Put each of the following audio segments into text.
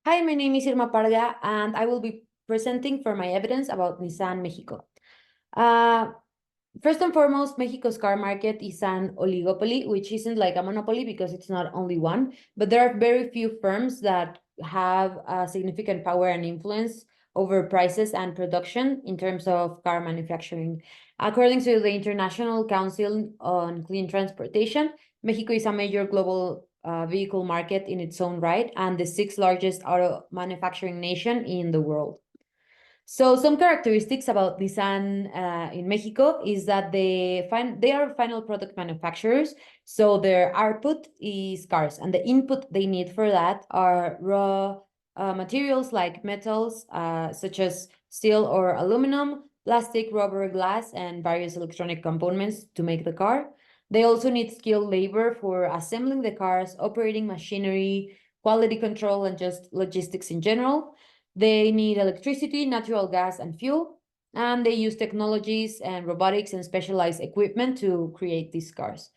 Hi, my name is Irma Parga, and I will be presenting for my evidence about Nissan Mexico. Uh, First and foremost, Mexico's car market is an oligopoly, which isn't like a monopoly because it's not only one, but there are very few firms that have significant power and influence over prices and production in terms of car manufacturing. According to the International Council on Clean Transportation, Mexico is a major global vehicle market in its own right and the sixth largest auto manufacturing nation in the world. So some characteristics about Nissan in Mexico is that they are final product manufacturers. So their output is cars, and the input they need for that are raw materials like metals, such as steel or aluminum, plastic, rubber, glass, and various electronic components to make the car. They also need skilled labor for assembling the cars, operating machinery, quality control, and just logistics in general. They need electricity, natural gas, and fuel, and they use technologies and robotics and specialized equipment to create these cars.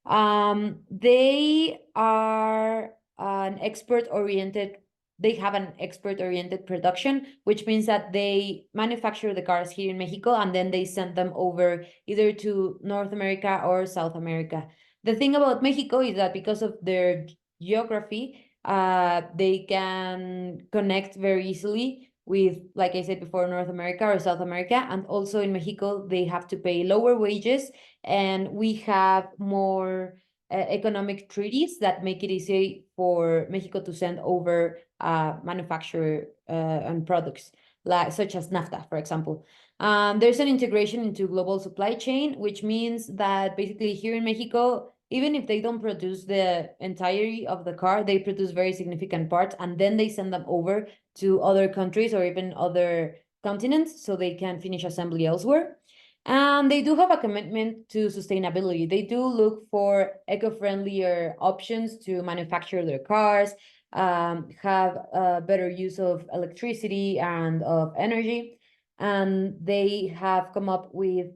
They are an expert-oriented, they have an expert-oriented production, which means that they manufacture the cars here in Mexico and then they send them over either to North America or South America. The thing about Mexico is that because of their geography, they can connect very easily with, like I said before, North America or South America. And also in Mexico, they have to pay lower wages, and we have more economic treaties that make it easy for Mexico to send over manufacture and products, like such as NAFTA, for example. There's an integration into global supply chain, which means that basically here in Mexico, even if they don't produce the entirety of the car, they produce very significant parts, and then they send them over to other countries or even other continents so they can finish assembly elsewhere. And they do have a commitment to sustainability. They do look for eco-friendlier options to manufacture their cars, have a better use of electricity and of energy. And they have come up with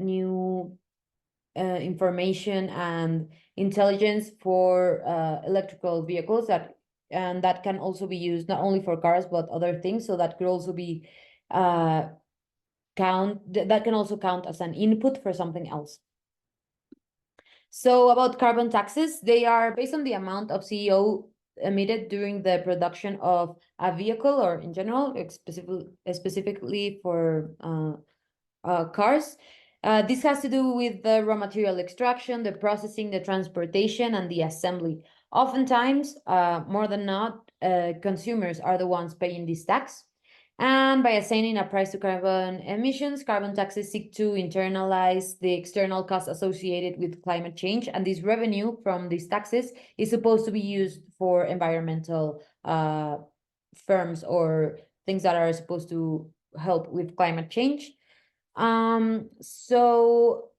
new information and intelligence for electrical vehicles that can also be used not only for cars but other things. So that could also be that can also count as an input for something else. So about carbon taxes, they are based on the amount of CO emitted during the production of a vehicle, or in general, specifically for cars. This has to do with the raw material extraction, the processing, the transportation, and the assembly. Oftentimes, more than not, consumers are the ones paying this tax. And by assigning a price to carbon emissions, carbon taxes seek to internalize the external costs associated with climate change. And this revenue from these taxes is supposed to be used for environmental firms or things that are supposed to help with climate change. So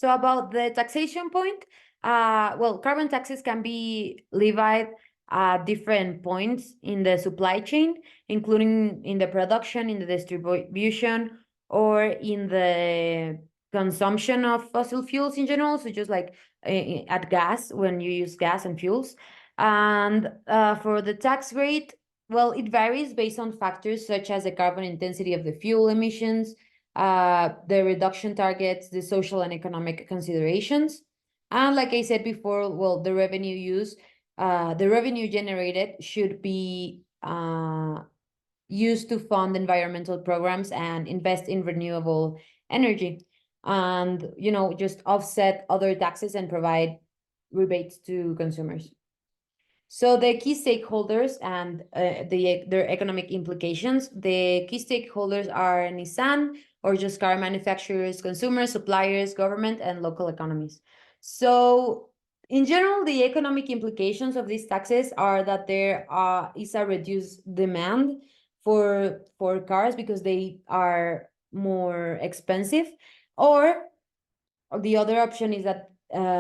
about the taxation point, well, carbon taxes can be levied at different points in the supply chain, including in the production, in the distribution, or in the consumption of fossil fuels in general. So just like at gas, when you use gas and fuels. And for the tax rate, well, it varies based on factors such as the carbon intensity of the fuel emissions, the reduction targets, the social and economic considerations. And like I said before, well, the revenue generated should be used to fund environmental programs and invest in renewable energy. And, just offset other taxes and provide rebates to consumers. So the key stakeholders and their economic implications. The key stakeholders are Nissan, or just car manufacturers, consumers, suppliers, government, and local economies. So in general, the economic implications of these taxes are that there is a reduced demand for cars because they are more expensive, or the other option is that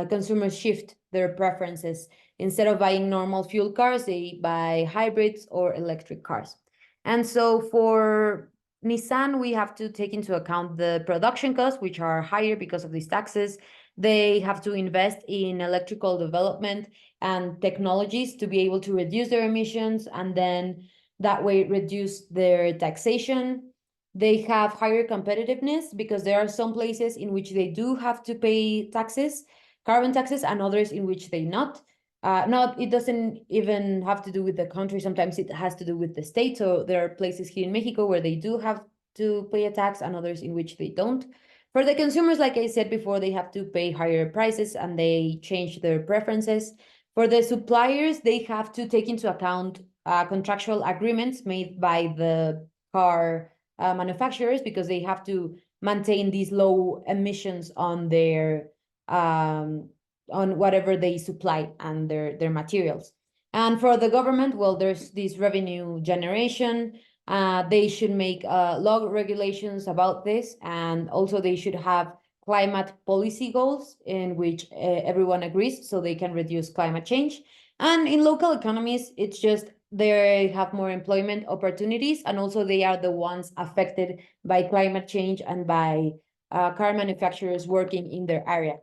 consumers shift their preferences. Instead of buying normal fuel cars, they buy hybrids or electric cars. And so for Nissan, we have to take into account the production costs, which are higher because of these taxes, They have to invest in electrical development and technologies to be able to reduce their emissions, and then that way reduce their taxation. They have higher competitiveness because there are some places in which they do have to pay taxes, carbon taxes, and others in which they not. Not, it doesn't even have to do with the country. Sometimes it has to do with the state. So there are places here in Mexico where they do have to pay a tax, and others in which they don't. For the consumers, like I said before, they have to pay higher prices and they change their preferences. For the suppliers, they have to take into account contractual agreements made by the car manufacturers, because they have to maintain these low emissions on their on whatever they supply and their materials. And for the government, well, there's this revenue generation. They should make law regulations about this, and also they should have climate policy goals in which everyone agrees, so they can reduce climate change. And in local economies, it's just they have more employment opportunities, and also they are the ones affected by climate change and by car manufacturers working in their area.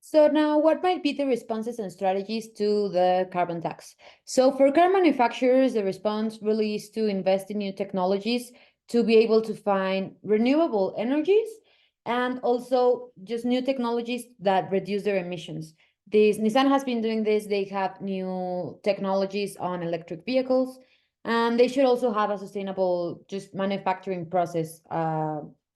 So now, what might be the responses and strategies to the carbon tax? So for car manufacturers, the response really is to invest in new technologies to be able to find renewable energies, and also just new technologies that reduce their emissions. This Nissan has been doing this. They have new technologies on electric vehicles, and they should also have a sustainable just manufacturing process,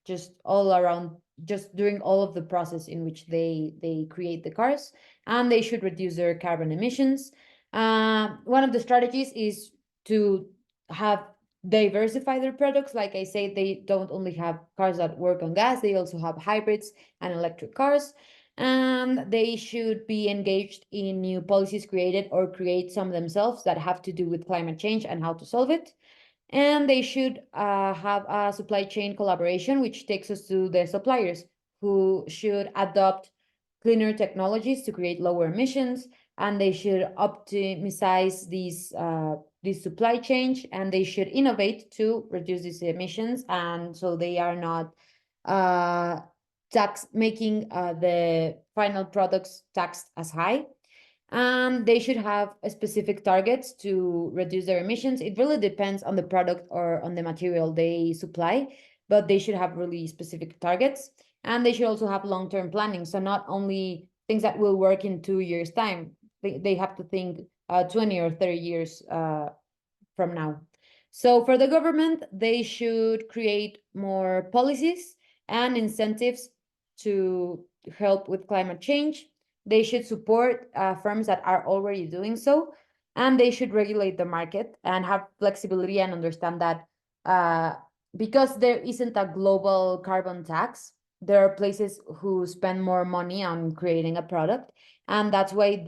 just all around, just during all of the process in which they create the cars, and they should reduce their carbon emissions. One of the strategies is to have diversify their products. Like I say, they don't only have cars that work on gas, they also have hybrids and electric cars. And they should be engaged in new policies created or create some themselves that have to do with climate change and how to solve it. And they should have a supply chain collaboration, which takes us to the suppliers, who should adopt cleaner technologies to create lower emissions, and they should optimize these supply chain, and they should innovate to reduce these emissions, and so they are not making the final products taxed as high. They should have specific targets to reduce their emissions. It really depends on the product or on the material they supply, but they should have really specific targets. And they should also have long-term planning. So not only things that will work in 2 years' time, they have to think 20 or 30 years from now. So for the government, they should create more policies and incentives to help with climate change. They should support firms that are already doing so, and they should regulate the market and have flexibility and understand that because there isn't a global carbon tax, there are places who spend more money on creating a product, and that's why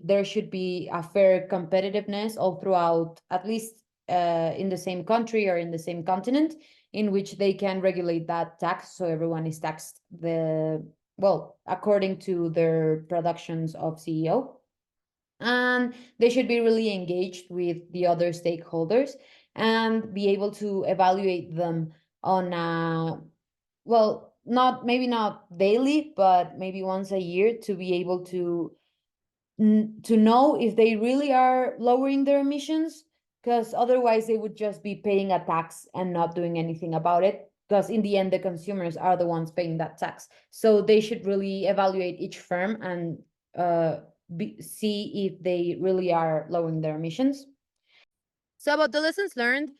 there should be a fair competitiveness all throughout, at least in the same country or in the same continent, in which they can regulate that tax, so everyone is taxed according to their productions of CEO. And they should be really engaged with the other stakeholders and be able to evaluate them on not maybe not daily, but maybe once a year, to be able to know if they really are lowering their emissions, because otherwise they would just be paying a tax and not doing anything about it, because in the end the consumers are the ones paying that tax. So they should really evaluate each firm and see if they really are lowering their emissions. So about the lessons learned,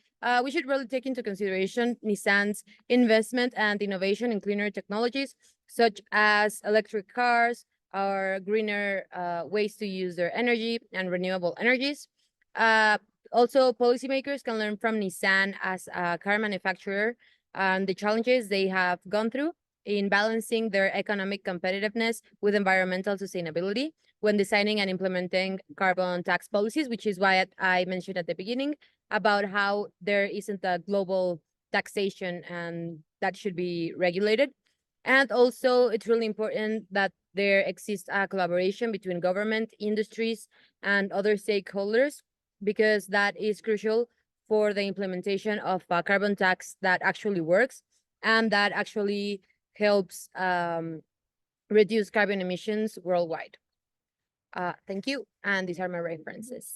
we should really take into consideration Nissan's investment and innovation in cleaner technologies, such as electric cars or greener ways to use their energy and renewable energies. Uh, Also, policymakers can learn from Nissan as a car manufacturer and the challenges they have gone through in balancing their economic competitiveness with environmental sustainability when designing and implementing carbon tax policies, which is why I mentioned at the beginning about how there isn't a global taxation and that should be regulated. And also, it's really important that there exists a collaboration between government, industries, and other stakeholders, because that is crucial for the implementation of a carbon tax that actually works and that actually helps reduce carbon emissions worldwide. Thank you, and these are my references.